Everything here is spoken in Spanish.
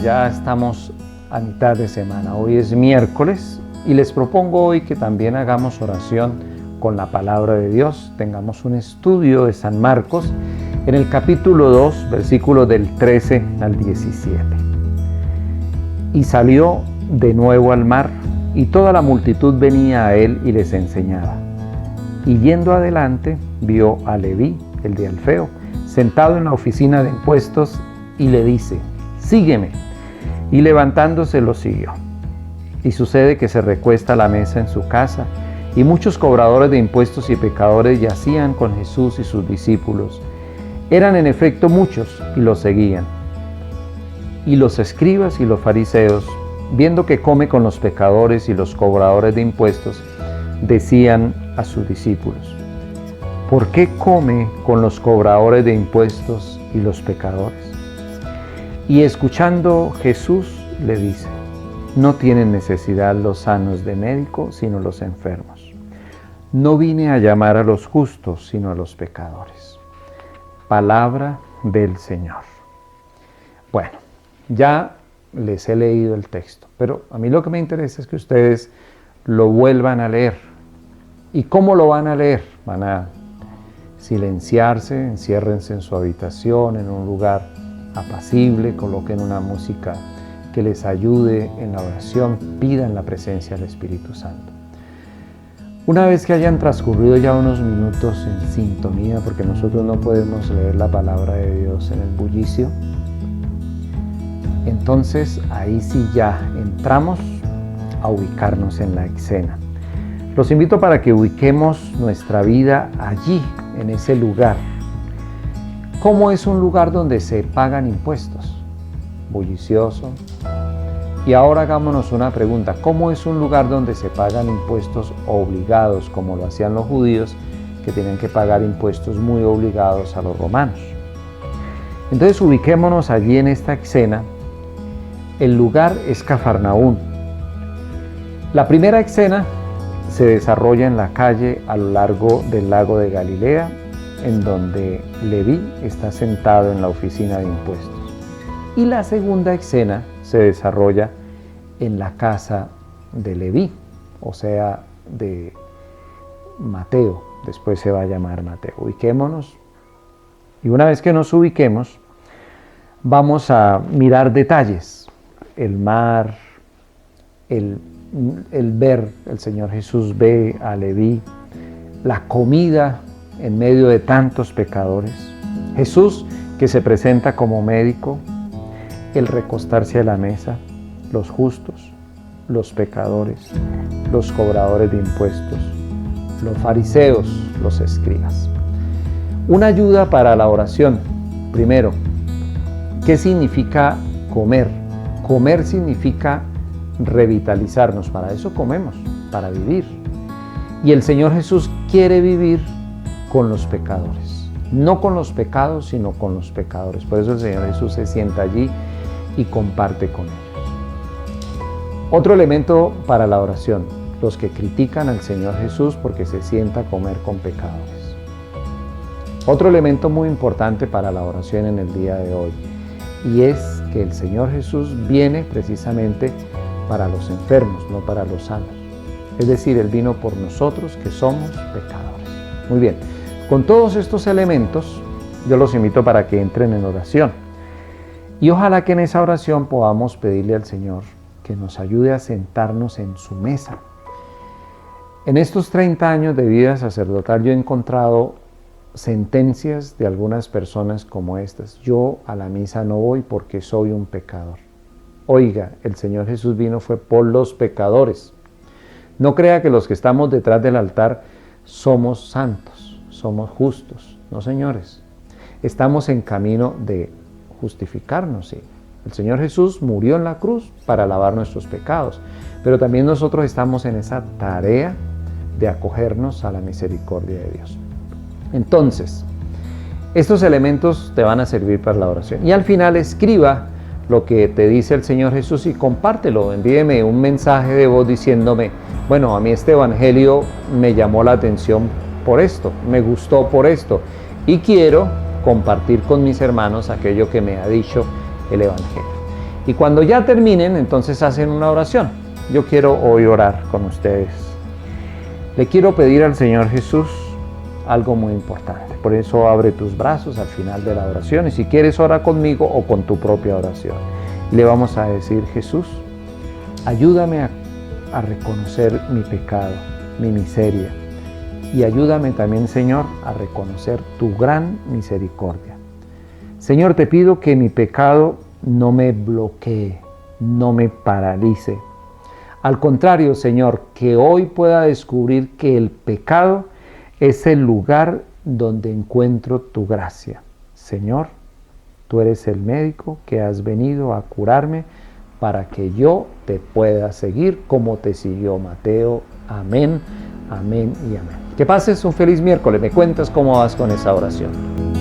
ya estamos a mitad de semana. Hoy es miércoles y les propongo hoy que también hagamos oración con la palabra de Dios. Tengamos un estudio de San Marcos en el capítulo 2, versículos del 13 al 17. Y salió de nuevo al mar, y toda la multitud venía a él y les enseñaba. Y yendo adelante, vio a Leví, el de Alfeo, sentado en la oficina de impuestos, y le dice: sígueme. Y levantándose lo siguió. Y sucede que se recuesta a la mesa en su casa, y muchos cobradores de impuestos y pecadores yacían con Jesús y sus discípulos. Eran en efecto muchos, y los seguían. Y los escribas y los fariseos, viendo que come con los pecadores y los cobradores de impuestos, decían a sus discípulos: ¿por qué come con los cobradores de impuestos y los pecadores? Y escuchando, Jesús le dice: no tienen necesidad los sanos de médico, sino los enfermos. No vine a llamar a los justos, sino a los pecadores. Palabra del Señor. Bueno, ya les he leído el texto, pero a mí lo que me interesa es que ustedes lo vuelvan a leer. ¿Y cómo lo van a leer? Van a silenciarse, enciérrense en su habitación, en un lugar apacible, coloquen una música que les ayude en la oración, pidan la presencia del Espíritu Santo. Una vez que hayan transcurrido ya unos minutos en sintonía, porque nosotros no podemos leer la palabra de Dios en el bullicio, entonces ahí sí ya entramos a ubicarnos en la escena. Los invito para que ubiquemos nuestra vida allí, en ese lugar. ¿Cómo es un lugar donde se pagan impuestos? Bullicioso. Y ahora hagámonos una pregunta: ¿cómo es un lugar donde se pagan impuestos obligados, como lo hacían los judíos, que tenían que pagar impuestos muy obligados a los romanos? Entonces ubiquémonos allí en esta escena. El lugar es Cafarnaún. La primera escena se desarrolla en la calle a lo largo del lago de Galilea, en donde Leví está sentado en la oficina de impuestos. Y la segunda escena se desarrolla en la casa de Leví, o sea, de Mateo. Después se va a llamar Mateo. Ubiquémonos. Y una vez que nos ubiquemos, vamos a mirar detalles. El mar, el ver, el Señor Jesús ve a Leví, la comida en medio de tantos pecadores, Jesús que se presenta como médico, el recostarse a la mesa, los justos, los pecadores, los cobradores de impuestos, los fariseos, los escribas. Una ayuda para la oración. Primero, ¿qué significa comer? Comer significa revitalizarnos. Para eso comemos, para vivir. Y el Señor Jesús quiere vivir con los pecadores. No con los pecados, sino con los pecadores. Por eso el Señor Jesús se sienta allí y comparte con ellos. Otro elemento para la oración: los que critican al Señor Jesús porque se sienta a comer con pecadores. Otro elemento muy importante para la oración en el día de hoy, y es que el Señor Jesús viene precisamente para los enfermos, no para los sanos. Es decir, Él vino por nosotros que somos pecadores. Muy bien, con todos estos elementos yo los invito para que entren en oración. Y ojalá que en esa oración podamos pedirle al Señor que nos ayude a sentarnos en su mesa. En estos 30 años de vida sacerdotal yo he encontrado sentencias de algunas personas como estas: yo a la misa no voy porque soy un pecador. Oiga, el Señor Jesús vino fue por los pecadores. No crea que los que estamos detrás del altar somos santos, somos justos. No, señores. Estamos en camino de justificarnos, sí. El Señor Jesús murió en la cruz para lavar nuestros pecados, pero también nosotros estamos en esa tarea de acogernos a la misericordia de Dios. Entonces, estos elementos te van a servir para la oración. Y al final escriba lo que te dice el Señor Jesús y compártelo. Envíeme un mensaje de voz diciéndome: bueno, a mí este evangelio me llamó la atención por esto, me gustó por esto, y quiero compartir con mis hermanos aquello que me ha dicho el evangelio. Y cuando ya terminen, entonces hacen una oración. Yo quiero hoy orar con ustedes. Le quiero pedir al Señor Jesús algo muy importante. Por eso abre tus brazos al final de la oración. Y si quieres, ora conmigo o con tu propia oración. Y le vamos a decir: Jesús, ayúdame a reconocer mi pecado, mi miseria. Y ayúdame también, Señor, a reconocer tu gran misericordia. Señor, te pido que mi pecado no me bloquee, no me paralice. Al contrario, Señor, que hoy pueda descubrir que el pecado es el lugar donde encuentro tu gracia. Señor, tú eres el médico que has venido a curarme para que yo te pueda seguir como te siguió Mateo. Amén, amén y amén. Que pases un feliz miércoles. Me cuentas cómo vas con esa oración.